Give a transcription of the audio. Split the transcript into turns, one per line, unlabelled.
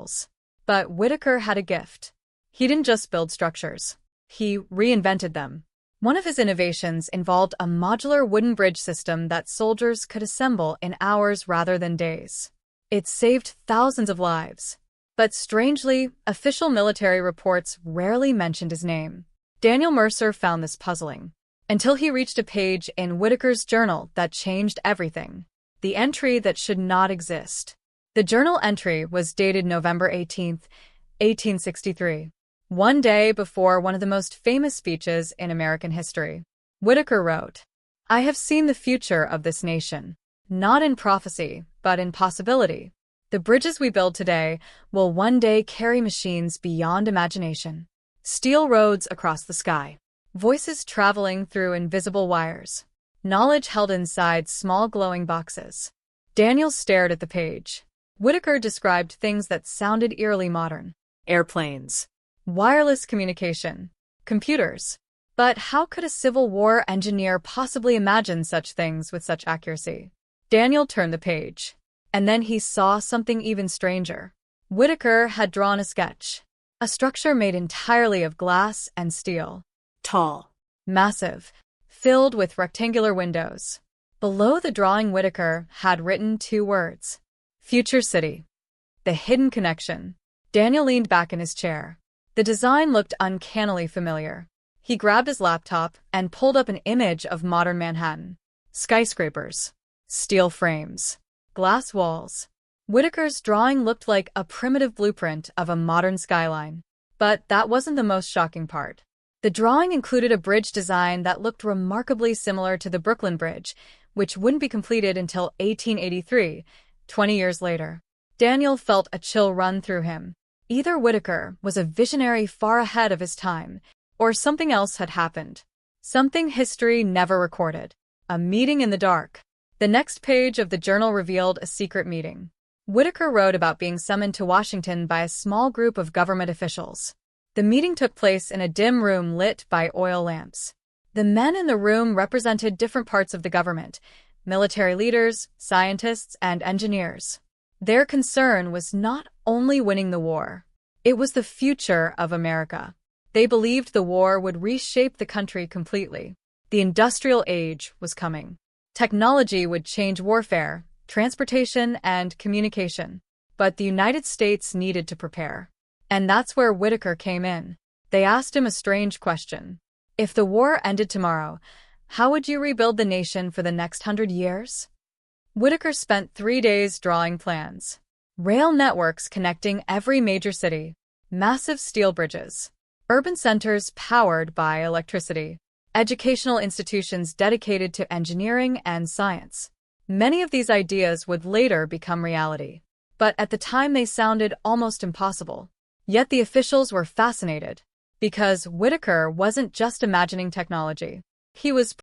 officials. But Whitaker had a gift. He didn't just build structures. He reinvented them. One of his innovations involved a modular wooden bridge system that soldiers could assemble in hours rather than days. It saved thousands of lives. But strangely, official military reports rarely mentioned his name. Daniel Mercer found this puzzling, until he reached a page in Whitaker's journal that changed everything. The entry that should not exist. The journal entry was dated November 18, 1863, one day before one of the most famous speeches in American history. Whitaker wrote, "I have seen the future of this nation, not in prophecy, but in possibility. The bridges we build today will one day carry machines beyond imagination. Steel roads across the sky. Voices traveling through invisible wires. Knowledge held inside small glowing boxes." Daniel stared at the page. Whitaker described things that sounded eerily modern. Airplanes. Wireless communication. Computers. But how could a Civil War engineer possibly imagine such things with such accuracy? Daniel turned the page. And then he saw something even stranger. Whitaker had drawn a sketch. A structure made entirely of glass and steel. Tall. Massive. Filled with rectangular windows. Below the drawing, Whitaker had written 2 words. Future City. The hidden connection. Daniel leaned back in his chair. The design looked uncannily familiar. He grabbed his laptop and pulled up an image of modern Manhattan. Skyscrapers. Steel frames. Glass walls. Whitaker's drawing looked like a primitive blueprint of a modern skyline. But that wasn't the most shocking part. The drawing included a bridge design that looked remarkably similar to the Brooklyn Bridge, which wouldn't be completed until 1883, 20 years later. Daniel felt a chill run through him. Either Whitaker was a visionary far ahead of his time, or something else had happened. Something history never recorded. A meeting in the dark. The next page of the journal revealed a secret meeting. Whitaker wrote about being summoned to Washington by a small group of government officials. The meeting took place in a dim room lit by oil lamps. The men in the room represented different parts of the government: military leaders, scientists, and engineers. Their concern was not only winning the war. It was the future of America. They believed the war would reshape the country completely. The industrial age was coming. Technology would change warfare, transportation, and communication. But the United States needed to prepare. And that's where Whitaker came in. They asked him a strange question. If the war ended tomorrow, how would you rebuild the nation for the next 100 years? Whitaker spent 3 days drawing plans. Rail networks connecting every major city. Massive steel bridges. Urban centers powered by electricity. Educational institutions dedicated to engineering and science. Many of these ideas would later become reality. But at the time they sounded almost impossible. Yet the officials were fascinated. Because Whitaker wasn't just imagining technology. He was